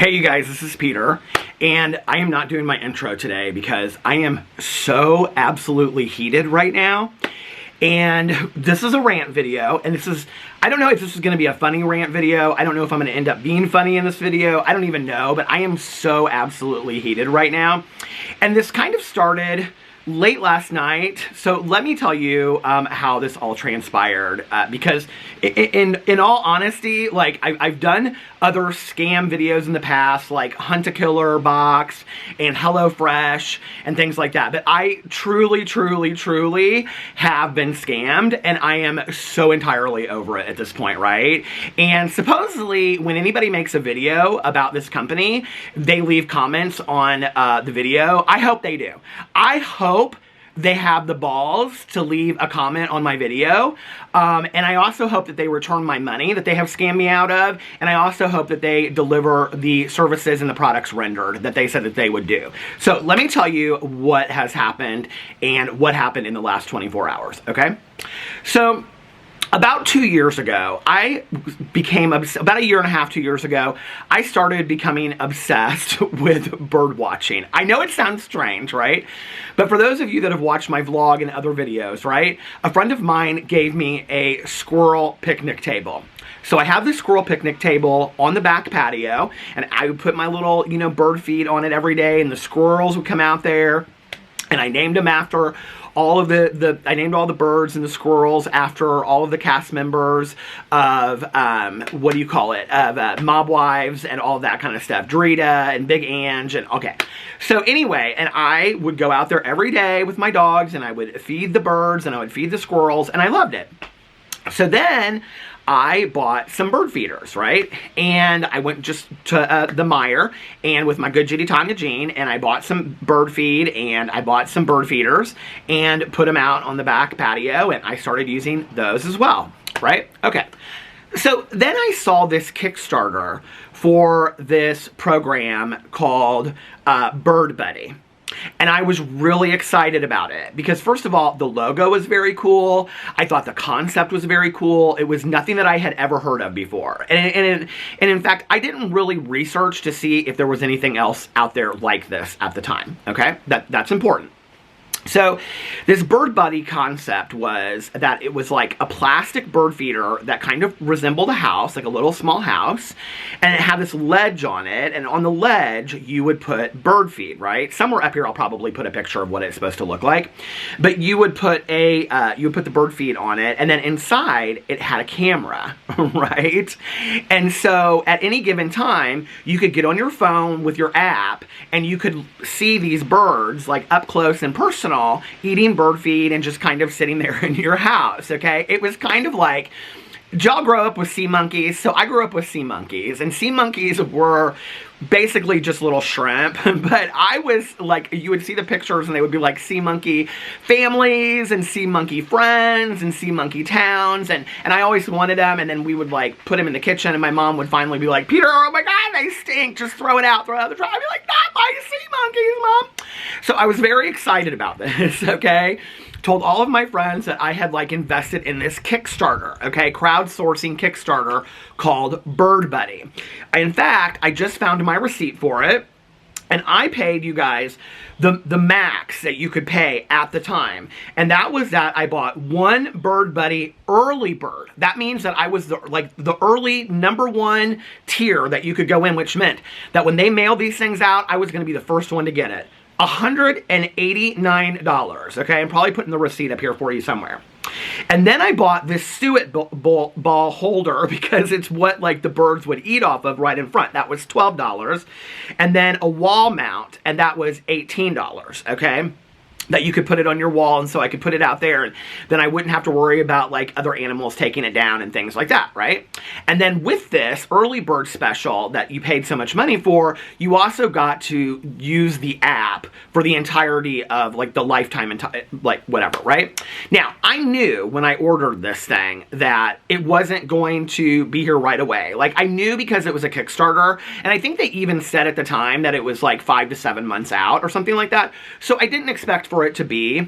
Hey you guys, this is Peter, and I am not doing my intro today because I am so absolutely heated right now. And this is a rant video, and I don't know if this is going to be a funny rant video. I don't know if I'm going to end up being funny in this video. I don't even know, but I am so absolutely heated right now. And this kind of started late last night, so let me tell you how this all transpired, because in all honesty, like I've done other scam videos in the past, like Hunt a Killer Box and HelloFresh and things like that, but I truly have been scammed, and I am so entirely over it at this point, right? And supposedly when anybody makes a video about this company, they leave comments on the video. I hope they do. I hope they have the balls to leave a comment on my video, and I also hope that they return my money that they have scammed me out of, and I also hope that they deliver the services and the products rendered that they said that they would do. So let me tell you what has happened and what happened in the last 24 hours, okay? So about 2 years ago, about a year and a half, 2 years ago, I started becoming obsessed with bird watching. I know it sounds strange, right? But for those of you that have watched my vlog and other videos, right? A friend of mine gave me a squirrel picnic table. So I have this squirrel picnic table on the back patio, and I would put my little, bird feed on it every day, and the squirrels would come out there, and I named them after all of I named all the birds and the squirrels after all of the cast members of, of Mob Wives and all that kind of stuff. Drita and Big Ange and, okay. So anyway, and I would go out there every day with my dogs, and I would feed the birds, and I would feed the squirrels, and I loved it. So then I bought some bird feeders, right? And I went just to the Meijer, and with my good Judy Tanya Jean, and I bought some bird feed, and I bought some bird feeders, and put them out on the back patio, and I started using those as well, right? Okay. So then I saw this Kickstarter for this program called Bird Buddy. And I was really excited about it because, first of all, the logo was very cool. I thought the concept was very cool. It was nothing that I had ever heard of before. And in fact, I didn't really research to see if there was anything else out there like this at the time, okay? That's important. So this Bird Buddy concept was that it was like a plastic bird feeder that kind of resembled a house, like a little small house, and it had this ledge on it, and on the ledge you would put bird feed, right? Somewhere up here I'll probably put a picture of what it's supposed to look like, but you would put the bird feed on it, and then inside it had a camera, right? And so at any given time you could get on your phone with your app, and you could see these birds like up close and personal, eating bird feed and just kind of sitting there in your house, okay? It was kind of like, did y'all grow up with sea monkeys? So I grew up with sea monkeys, and sea monkeys were basically just little shrimp, but I was like, you would see the pictures and they would be like sea monkey families and sea monkey friends and sea monkey towns, and I always wanted them, and then we would like put them in the kitchen, and my mom would finally be like, Peter, oh my God, they stink, just throw it out the trash. I'd be like, not my sea monkeys, Mom. So I was very excited about this, okay? Told all of my friends that I had like invested in this Kickstarter, okay, crowdsourcing Kickstarter called Bird Buddy. In fact, I just found my receipt for it, and I paid, you guys, the max that you could pay at the time, and that was that I bought one Bird Buddy early bird. That means that I was the early #1 tier that you could go in, which meant that when they mailed these things out, I was going to be the first one to get it. $189, okay? I'm probably putting the receipt up here for you somewhere. And then I bought this suet ball holder because it's what like the birds would eat off of right in front. That was $12. And then a wall mount, and that was $18, okay? That you could put it on your wall, and so I could put it out there, and then I wouldn't have to worry about like other animals taking it down and things like that, right? And then with this early bird special that you paid so much money for, you also got to use the app for the entirety of like the lifetime and like whatever, right? Now, I knew when I ordered this thing that it wasn't going to be here right away. Like I knew because it was a Kickstarter, and I think they even said at the time that it was like 5 to 7 months out or something like that. So I didn't expect for it to be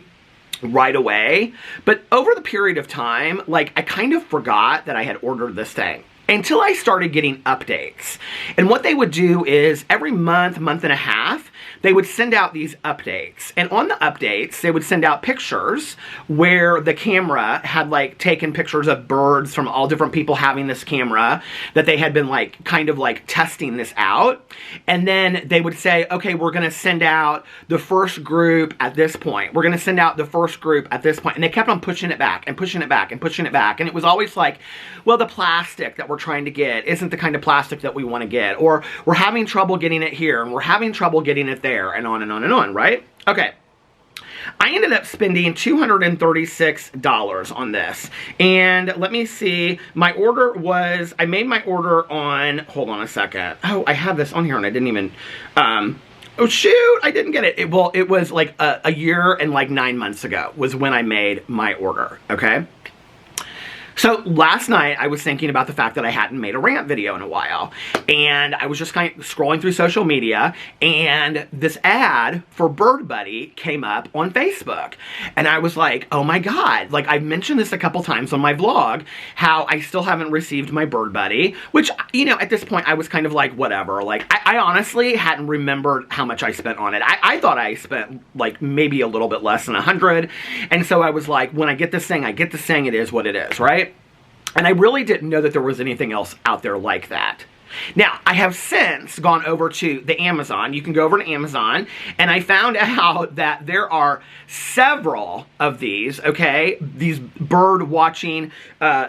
right away, but over the period of time, like I kind of forgot that I had ordered this thing. until I started getting updates. And what they would do is every month, month and a half, they would send out these updates. And on the updates, they would send out pictures where the camera had like taken pictures of birds from all different people having this camera, that they had been like kind of like testing this out. And then they would say, okay, we're gonna send out the first group at this point. We're gonna send out the first group at this point. And they kept on pushing it back and pushing it back and pushing it back. And it was always like, well, the plastic that we're trying to get isn't the kind of plastic that we wanna get. Or we're having trouble getting it here and we're having trouble getting it there, and on and on and on, right? Okay. I ended up spending $236 on this. And let me see, my order was, I made my order on, hold on a second. Oh, I have this on here and I didn't even, oh shoot, I didn't get it. Well, it was like a year and like 9 months ago was when I made my order, okay? So last night I was thinking about the fact that I hadn't made a rant video in a while, and I was just kind of scrolling through social media, and this ad for Bird Buddy came up on Facebook, and I was like, oh my god, like I've mentioned this a couple times on my vlog, how I still haven't received my Bird Buddy, which, you know, at this point I was kind of like, whatever, like I honestly hadn't remembered how much I spent on it. I thought I spent like maybe a little bit less than $100, and so I was like, when I get this thing, it is what it is, right? And I really didn't know that there was anything else out there like that. Now, I have since gone over to the Amazon. You can go over to Amazon, and I found out that there are several of these, okay? These bird watching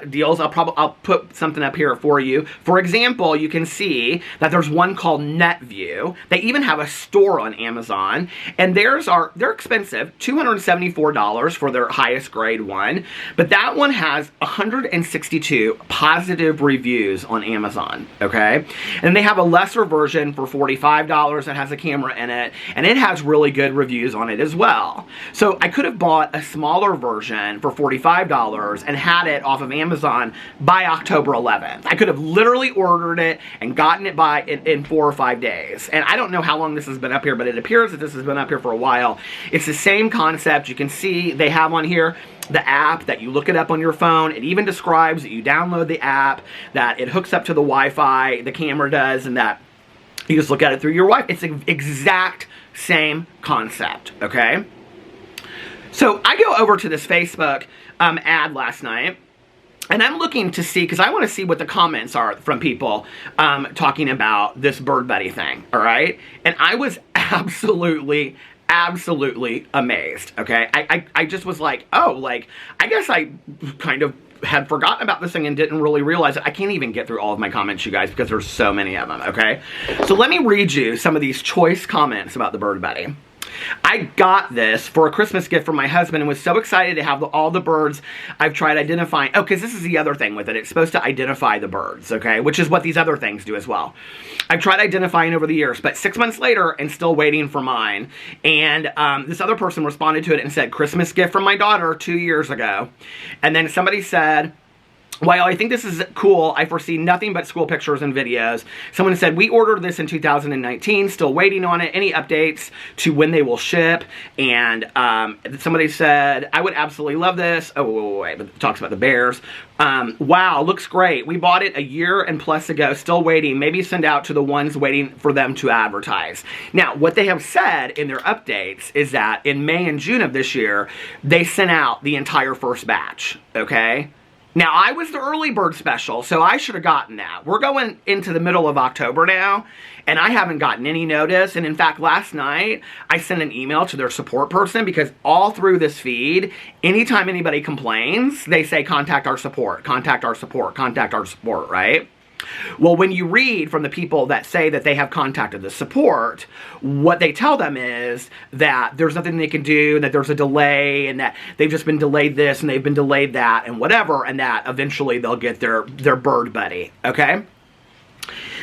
deals. I'll put something up here for you. For example, you can see that there's one called NetView. They even have a store on Amazon, and they're expensive, $274 for their highest grade one, but that one has 162 positive reviews on Amazon, okay? And they have a lesser version for $45 that has a camera in it, and it has really good reviews on it as well. So I could have bought a smaller version for $45 and had it off of Amazon by October 11th. I could have literally ordered it and gotten it in 4 or 5 days. And I don't know how long this has been up here, but it appears that this has been up here for a while. It's the same concept. You can see they have on here the app that you look it up on your phone. It even describes that you download the app, that it hooks up to the Wi-Fi, the camera does, and that you just look at it through your Wi-Fi. It's the exact same concept, okay? So I go over to this Facebook ad last night, and I'm looking to see, because I want to see what the comments are from people talking about this Bird Buddy thing, all right? And I was absolutely amazed, okay? I just was like, oh, like, I guess I kind of had forgotten about this thing and didn't really realize it. I can't even get through all of my comments, you guys, because there's so many of them, okay? So let me read you some of these choice comments about the Bird Buddy. I got this for a Christmas gift from my husband and was so excited to have all the birds I've tried identifying. Oh, because this is the other thing with it. It's supposed to identify the birds, okay? Which is what these other things do as well. I've tried identifying over the years, but 6 months later and still waiting for mine. And this other person responded to it and said, Christmas gift from my daughter 2 years ago. And then somebody said, while I think this is cool, I foresee nothing but school pictures and videos. Someone said, we ordered this in 2019, still waiting on it. Any updates to when they will ship? And somebody said, I would absolutely love this. Oh, wait, but it talks about the bears. Wow, looks great. We bought it a year and plus ago, still waiting. Maybe send out to the ones waiting for them to advertise. Now, what they have said in their updates is that in May and June of this year, they sent out the entire first batch, okay? Now, I was the early bird special, so I should have gotten that. We're going into the middle of October now, and I haven't gotten any notice. And in fact, last night, I sent an email to their support person because all through this feed, anytime anybody complains, they say, contact our support, contact our support, contact our support, right? Well, when you read from the people that say that they have contacted the support, what they tell them is that there's nothing they can do, that there's a delay, and that they've just been delayed this, and they've been delayed that, and whatever, and that eventually they'll get their Bird Buddy, okay?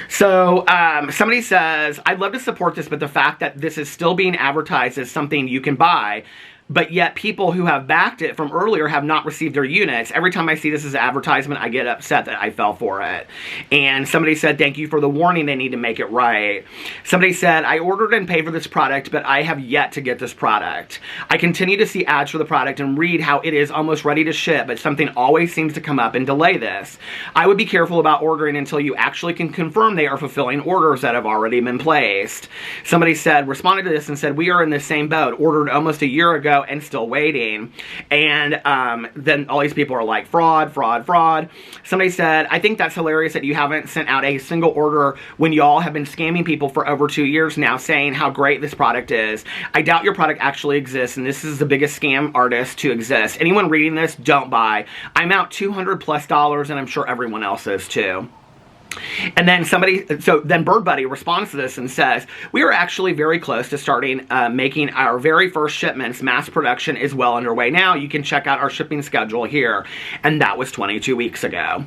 So, somebody says, I'd love to support this, but the fact that this is still being advertised as something you can buy, but yet people who have backed it from earlier have not received their units. Every time I see this as an advertisement, I get upset that I fell for it. And somebody said, thank you for the warning, they need to make it right. Somebody said, I ordered and paid for this product, but I have yet to get this product. I continue to see ads for the product and read how it is almost ready to ship, but something always seems to come up and delay this. I would be careful about ordering until you actually can confirm they are fulfilling orders that have already been placed. Somebody said, responded to this and said, we are in the same boat, ordered almost a year ago and still waiting. And then all these people are like, fraud, fraud, fraud. Somebody said, I think that's hilarious that you haven't sent out a single order when y'all have been scamming people for over 2 years now, saying how great this product is. I doubt your product actually exists, and this is the biggest scam artist to exist. Anyone reading this, don't buy. I'm out $200+ and I'm sure everyone else is too. And then then Bird Buddy responds to this and says, we are actually very close to starting making our very first shipments. Mass production is well underway now. You can check out our shipping schedule here. And that was 22 weeks ago.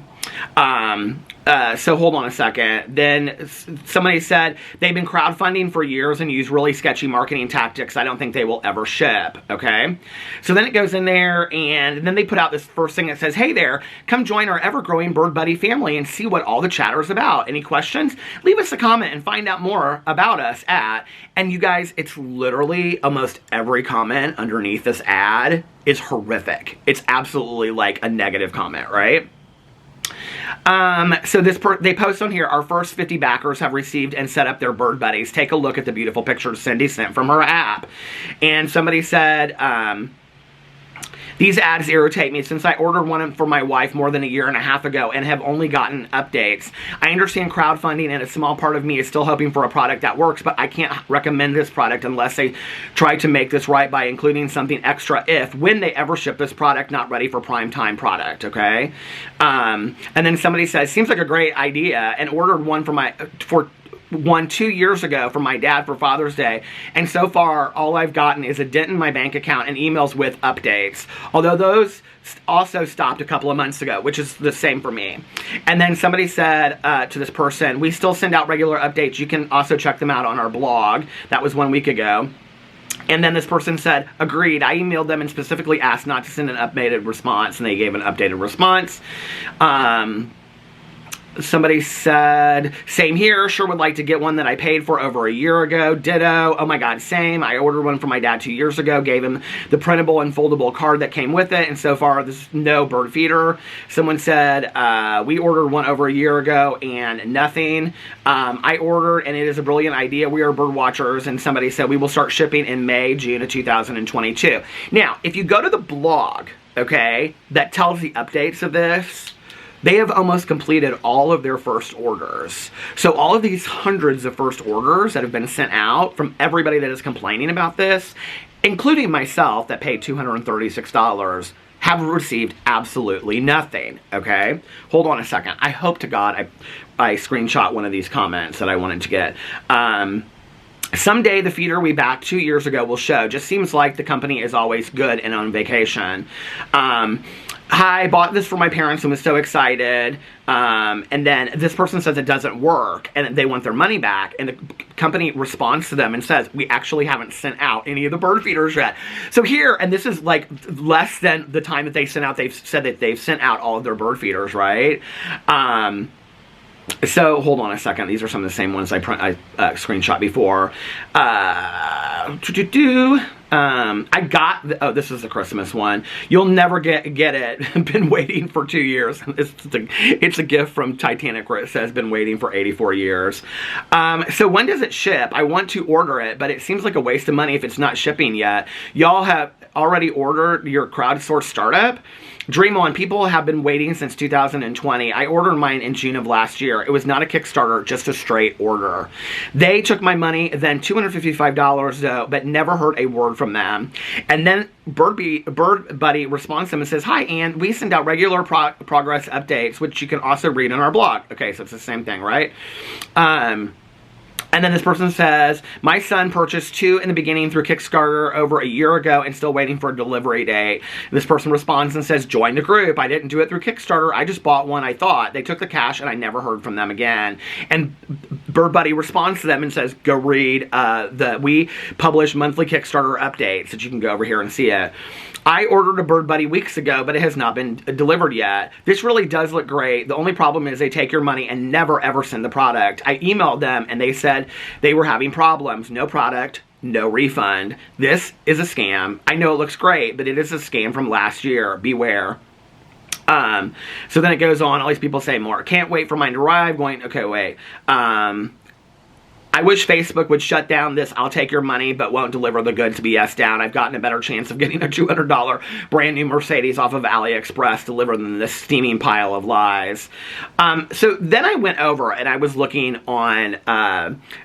So hold on a second. Then somebody said they've been crowdfunding for years and use really sketchy marketing tactics. I don't think they will ever ship. Okay. So then it goes in there and then they put out this first thing that says, hey there, come join our ever-growing Bird Buddy family and see what all the chatter is about. Any questions? Leave us a comment and find out more about us at, and you guys, it's literally almost every comment underneath this ad is horrific. It's absolutely like a negative comment, right? So they post on here, our first 50 backers have received and set up their Bird Buddies. Take a look at the beautiful pictures Cindy sent from her app. And somebody said, these ads irritate me since I ordered one for my wife more than a year and a half ago and have only gotten updates. I understand crowdfunding and a small part of me is still hoping for a product that works, but I can't recommend this product unless they try to make this right by including something extra when they ever ship this product not ready for prime time product, okay? And then somebody says, seems like a great idea, and ordered one for 2 years ago for my dad for Father's Day, and so far all I've gotten is a dent in my bank account and emails with updates, although those also stopped a couple of months ago, which is the same for me. And then somebody said to this person, we still send out regular updates. You can also check them out on our blog. That was 1 week ago. And then this person said, agreed. I emailed them and specifically asked not to send an updated response, and they gave an updated response. Somebody said, same here, sure would like to get one that I paid for over a year ago. Ditto. Oh my god, same. I ordered one for my dad 2 years ago, gave him the printable and foldable card that came with it, and so far there's no bird feeder. Someone said, we ordered one over a year ago and nothing. I ordered and it is a brilliant idea. We are bird watchers, and somebody said we will start shipping in May, June of 2022. Now, if you go to the blog, okay, that tells the updates of this, they have almost completed all of their first orders. So all of these hundreds of first orders that have been sent out from everybody that is complaining about this, including myself that paid $236, have received absolutely nothing, okay? Hold on a second. I hope to God I screenshot one of these comments that I wanted to get. Someday the feeder we backed 2 years ago will show. Just seems like the company is always good and on vacation. Hi, bought this for my parents and was so excited. And then this person says it doesn't work and they want their money back. And the company responds to them and says, we actually haven't sent out any of the bird feeders yet. So here, and this is like less than the time that they sent out, they've said that they've sent out all of their bird feeders, right? So hold on a second. These are some of the same ones I screenshot before. I got, oh, this is the Christmas one. You'll never get it. Been waiting for 2 years. It's a gift from Titanic where it says been waiting for 84 years. So when does it ship? I want to order it, but it seems like a waste of money if it's not shipping yet. Y'all have already ordered your crowdsourced startup? Dream on. People have been waiting since 2020. I ordered mine in June of last year. It was not a Kickstarter, just a straight order. They took my money, then $255 though, but never heard a word from them. And then Bird Buddy responds to them and says, hi, Ann, we send out regular progress updates, which you can also read on our blog. Okay, so it's the same thing, right? And then this person says, my son purchased 2 in the beginning through Kickstarter over a year ago and still waiting for a delivery date. And this person responds and says, join the group. I didn't do it through Kickstarter. I just bought one, I thought. They took the cash and I never heard from them again. And Bird Buddy responds to them and says, go read we publish monthly Kickstarter updates that you can go over here and see it. I ordered a Bird Buddy weeks ago, but it has not been delivered yet. This really does look great. The only problem is they take your money and never ever send the product. I emailed them and they said they were having problems. No product, no refund. This is a scam. I know it looks great, but it is a scam from last year. Beware. So then it goes on. All these people say more. Can't wait for mine to arrive. Okay, wait. I wish Facebook would shut down this I'll take your money but won't deliver the goods BS down. I've gotten a better chance of getting a $200 brand new Mercedes off of AliExpress delivered than this steaming pile of lies. So then I went over and I was looking on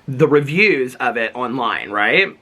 the reviews of it online, right?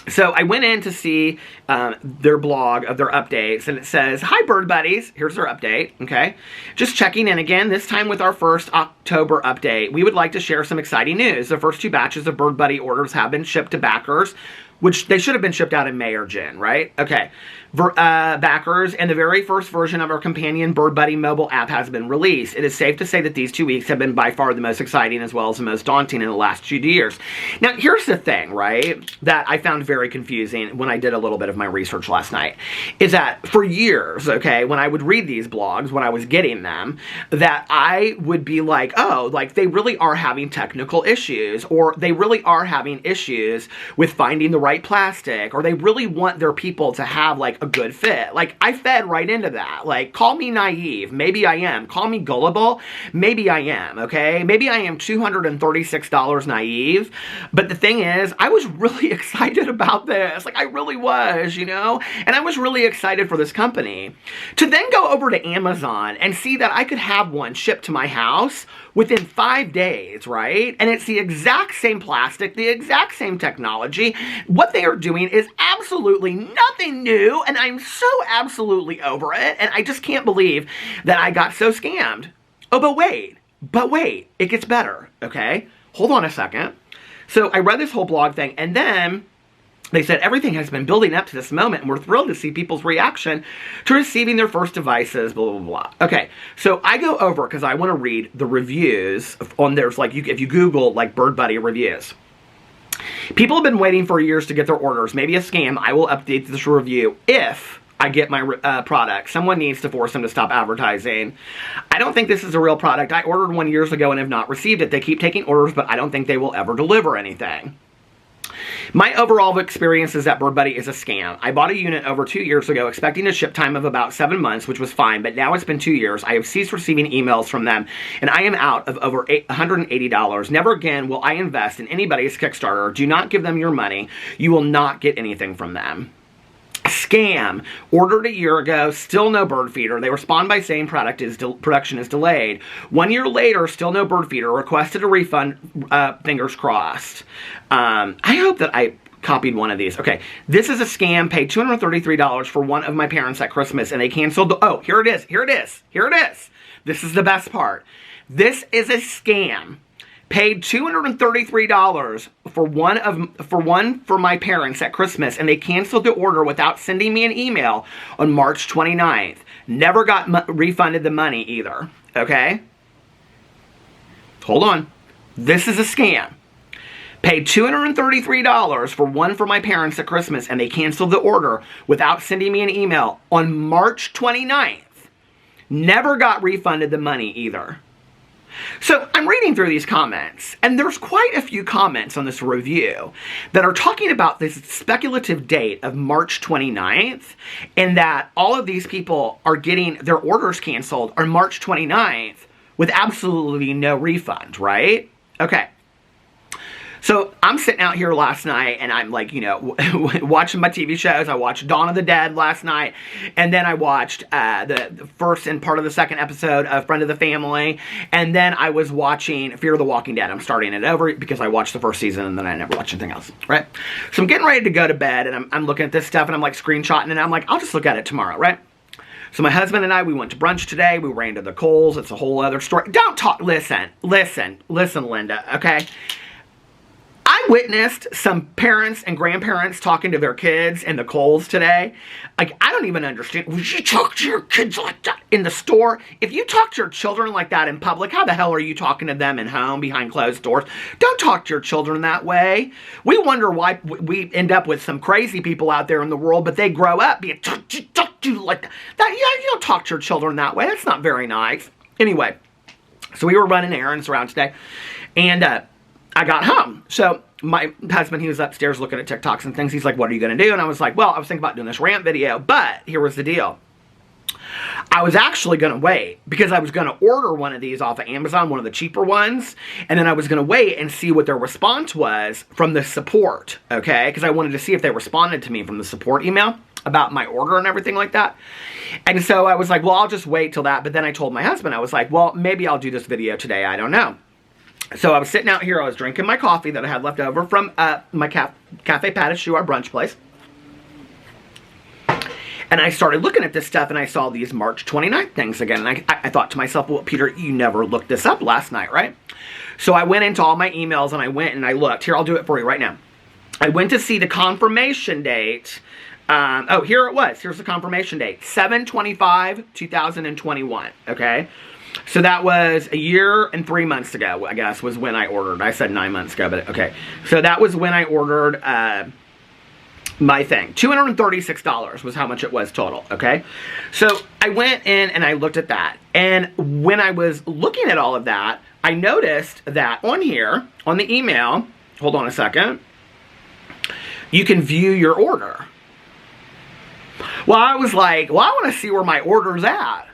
So I went in to see their blog of their updates, and it says, hi, Bird Buddies. Here's their update, okay? Just checking in again, this time with our first October update. We would like to share some exciting news. The first 2 batches of Bird Buddy orders have been shipped to backers, which they should have been shipped out in May or June, right? Okay. Backers, and the very first version of our companion Bird Buddy mobile app has been released. It is safe to say that these 2 weeks have been by far the most exciting as well as the most daunting in the last 2 years. Now, here's the thing, right, that I found very confusing when I did a little bit of my research last night, is that for years, okay, when I would read these blogs, when I was getting them, that I would be like, oh, like they really are having technical issues, or they really are having issues with finding the right plastic, or they really want their people to have like a good fit. Like, I fed right into that. Like, call me naive. Maybe I am. Call me gullible. Maybe I am, okay? Maybe I am $236 naive. But the thing is, I was really excited about this. Like, I really was, you know? And I was really excited for this company. To then go over to Amazon and see that I could have one shipped to my house within 5 days, right? And it's the exact same plastic, the exact same technology. What they are doing is absolutely nothing new, and I'm so absolutely over it, and I just can't believe that I got so scammed. Oh, but wait, it gets better, okay? Hold on a second. So I read this whole blog thing, and then they said everything has been building up to this moment, and we're thrilled to see people's reaction to receiving their first devices, blah, blah, blah. Okay, so I go over, because I want to read the reviews on there's like, if you Google, like, Bird Buddy reviews. People have been waiting for years to get their orders. Maybe a scam. I will update this review if I get my product. Someone needs to force them to stop advertising. I don't think this is a real product. I ordered one years ago and have not received it. They keep taking orders, but I don't think they will ever deliver anything. My overall experience is that Bird Buddy is a scam. I bought a unit over 2 years ago expecting a ship time of about 7 months, which was fine, but now it's been 2 years. I have ceased receiving emails from them, and I am out of over $180. Never again will I invest in anybody's Kickstarter. Do not give them your money. You will not get anything from them. Scam. Ordered a year ago, still no bird feeder. They respond by saying production is delayed. 1 year later, still no bird feeder. Requested a refund, fingers crossed. I hope that I copied one of these. Okay, this is a scam. Paid $233 for one of my parents at Christmas, and they canceled the... Oh, here it is. Here it is. Here it is. This is the best part. This is a scam. Paid $233 for my parents at Christmas, and they canceled the order without sending me an email on March 29th. Never got refunded the money either. Okay? Hold on. This is a scam. Paid $233 for my parents at Christmas, and they canceled the order without sending me an email on March 29th. Never got refunded the money either. So I'm reading through these comments, and there's quite a few comments on this review that are talking about this speculative date of March 29th, and that all of these people are getting their orders canceled on March 29th with absolutely no refund, right? Okay. So I'm sitting out here last night, and I'm like, you know, watching my TV shows. I watched Dawn of the Dead last night, and then I watched the first and part of the second episode of Friend of the Family, and then I was watching Fear the Walking Dead. I'm starting it over because I watched the first season, and then I never watched anything else, right? So I'm getting ready to go to bed, and I'm looking at this stuff, and I'm like screenshotting it, and I'm like, I'll just look at it tomorrow, right? So my husband and I, we went to brunch today. We ran to the Kohl's. It's a whole other story. Don't talk. Listen, Linda, okay? I I witnessed some parents and grandparents talking to their kids in the Kohl's today. Like, I don't even understand. Would you talk to your kids like that in the store? If you talk to your children like that in public, how the hell are you talking to them at home behind closed doors? Don't talk to your children that way. We wonder why we end up with some crazy people out there in the world, but they grow up being talk to like that. Yeah, you don't talk to your children that way. That's not very nice. Anyway, so we were running errands around today, and I got home. So my husband, he was upstairs looking at TikToks and things. He's like, what are you going to do? And I was like, well, I was thinking about doing this rant video, but here was the deal. I was actually going to wait because I was going to order one of these off of Amazon, one of the cheaper ones. And then I was going to wait and see what their response was from the support, okay? Because I wanted to see if they responded to me from the support email about my order and everything like that. And so I was like, well, I'll just wait till that. But then I told my husband, I was like, well, maybe I'll do this video today. I don't know. So I was sitting out here, I was drinking my coffee that I had left over from my Cafe Pas Choux, our brunch place. And I started looking at this stuff, and I saw these March 29th things again. And I thought to myself, well, Peter, you never looked this up last night, right? So I went into all my emails, and I went and I looked. Here, I'll do it for you right now. I went to see the confirmation date. Oh, here it was. Here's the confirmation date. 7/25/2021, okay? So that was a year and 3 months ago, I guess, was when I ordered. I said 9 months ago, but okay. So that was when I ordered my thing. $236 was how much it was total, okay? So I went in and I looked at that. And when I was looking at all of that, I noticed that on here, on the email, hold on a second, you can view your order. Well, I was like, well, I want to see where my order's at.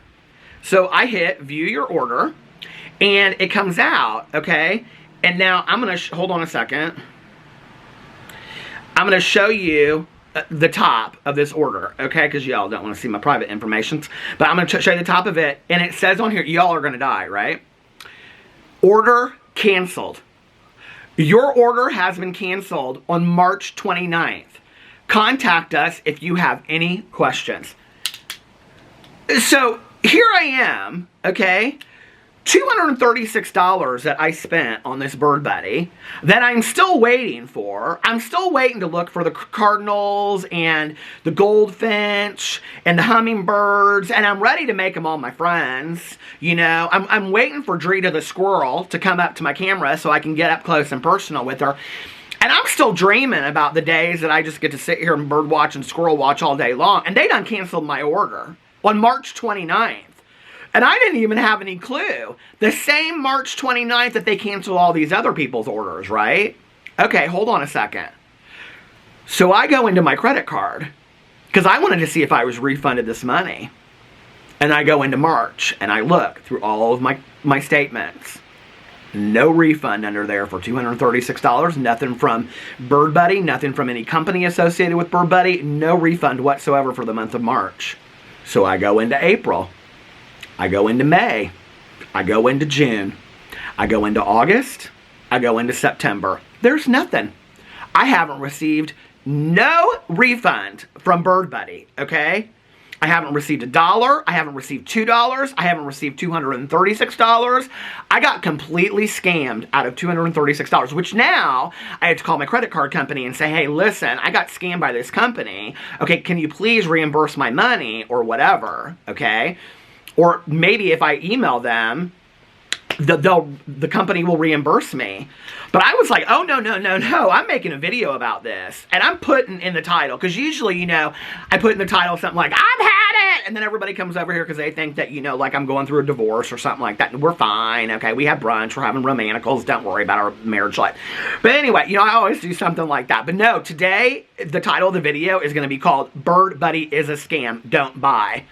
So I hit view your order, and it comes out, okay? And now I'm going to, hold on a second. I'm going to show you the top of this order, okay? Because y'all don't want to see my private information. But I'm going to show you the top of it, and it says on here, y'all are going to die, right? Order canceled. Your order has been canceled on March 29th. Contact us if you have any questions. So here I am, okay, $236 that I spent on this bird buddy that I'm still waiting for. I'm still waiting to look for the cardinals and the goldfinch and the hummingbirds, and I'm ready to make them all my friends. You know, I'm waiting for Drita the squirrel to come up to my camera so I can get up close and personal with her. And I'm still dreaming about the days that I just get to sit here and bird watch and squirrel watch all day long. And they done canceled my order on March 29th. And I didn't even have any clue. The same March 29th that they canceled all these other people's orders, right? Okay, hold on a second. So I go into my credit card because I wanted to see if I was refunded this money. And I go into March and I look through all of my statements. No refund under there for $236. Nothing from Bird Buddy. Nothing from any company associated with Bird Buddy. No refund whatsoever for the month of March. So I go into April. I go into May. I go into June. I go into August. I go into September. There's nothing. I haven't received no refund from Bird Buddy, okay? I haven't received $1. I haven't received $2. I haven't received $236. I got completely scammed out of $236, which now I have to call my credit card company and say, hey, listen, I got scammed by this company. Okay, can you please reimburse my money or whatever, okay? Or maybe if I email them, the company will reimburse me. But I was like, oh, no, I'm making a video about this. And I'm putting in the title, because usually, you know, I put in the title something like, I've had it! And then everybody comes over here because they think that, you know, like I'm going through a divorce or something like that. And we're fine, okay? We have brunch, we're having romanticals, don't worry about our marriage life. But anyway, you know, I always do something like that. But no, today, the title of the video is going to be called, Bird Buddy is a Scam, Don't Buy.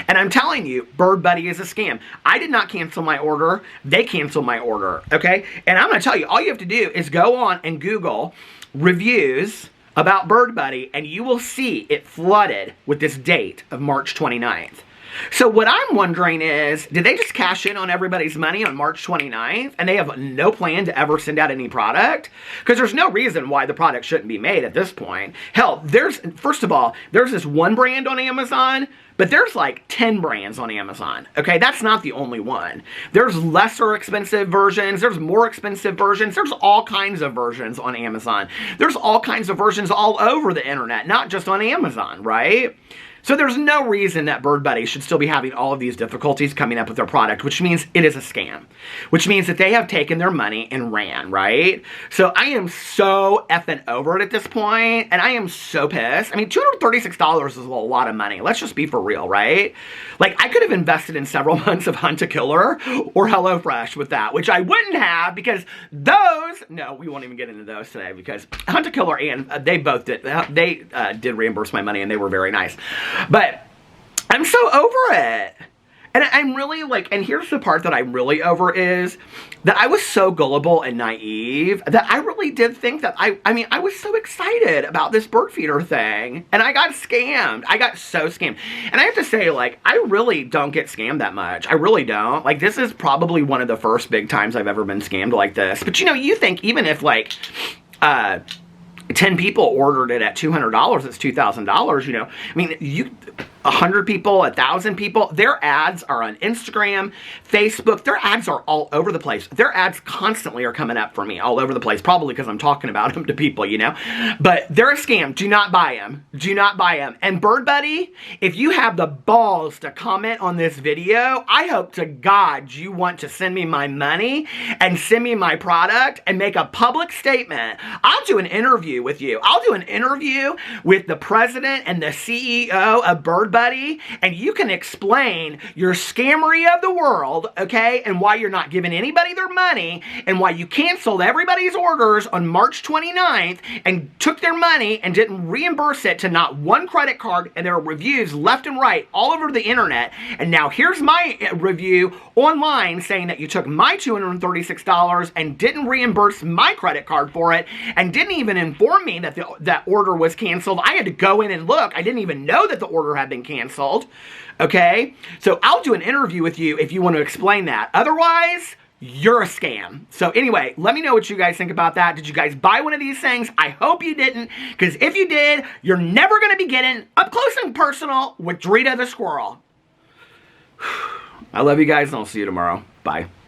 And I'm telling you, Bird Buddy is a scam. I did not cancel my order. They canceled my order, okay? And I'm going to tell you, all you have to do is go on and Google reviews about Bird Buddy, and you will see it flooded with this date of March 29th. So what I'm wondering is, did they just cash in on everybody's money on March 29th, and they have no plan to ever send out any product? Because there's no reason why the product shouldn't be made at this point. Hell, first of all, there's this one brand on Amazon But there's like 10 brands on Amazon. Okay, that's not the only one. There's lesser expensive versions. There's more expensive versions. There's all kinds of versions on Amazon. There's all kinds of versions all over the internet, not just on Amazon, right? So there's no reason that BirdBuddy should still be having all of these difficulties coming up with their product, which means it is a scam, which means that they have taken their money and ran, right? So I am so effing over it at this point, and I am so pissed. I mean, $236 is a lot of money. Let's just be for real, right? Like, I could have invested in several months of Hunt a Killer or HelloFresh with that, which I wouldn't have because those, no, we won't even get into those today because Hunt a Killer and they both did, they did reimburse my money and they were very nice. But I'm so over it. And I'm really like, and here's the part that I'm really over is that I was so gullible and naive that I really did think that I mean, I was so excited about this bird feeder thing and I got scammed. I got so scammed. And I have to say, like, I really don't get scammed that much. I really don't. Like, this is probably one of the first big times I've ever been scammed like this. But you know, you think even if like, 10 people ordered it at $200, it's $2,000, you know. I mean, 100 people, 1,000 people, their ads are on Instagram, Facebook, their ads are all over the place. Their ads constantly are coming up for me all over the place, probably because I'm talking about them to people, you know. But they're a scam. Do not buy them. Do not buy them. And BirdBuddy, if you have the balls to comment on this video, I hope to God you want to send me my money and send me my product and make a public statement. I'll do an interview with you. I'll do an interview with the president and the CEO of BirdBuddy, and you can explain your scammery of the world, okay, and why you're not giving anybody their money, and why you canceled everybody's orders on March 29th and took their money and didn't reimburse it to not one credit card, and there are reviews left and right all over the internet, and now here's my review online saying that you took my $236 and didn't reimburse my credit card for it, and didn't even inform me that that order was canceled. I had to go in and look. I didn't even know that the order had been canceled. Okay? So I'll do an interview with you if you want to explain that. Otherwise, you're a scam. So anyway, let me know what you guys think about that. Did you guys buy one of these things? I hope you didn't, because if you did, you're never going to be getting up close and personal with Drita the squirrel. I love you guys, and I'll see you tomorrow. Bye.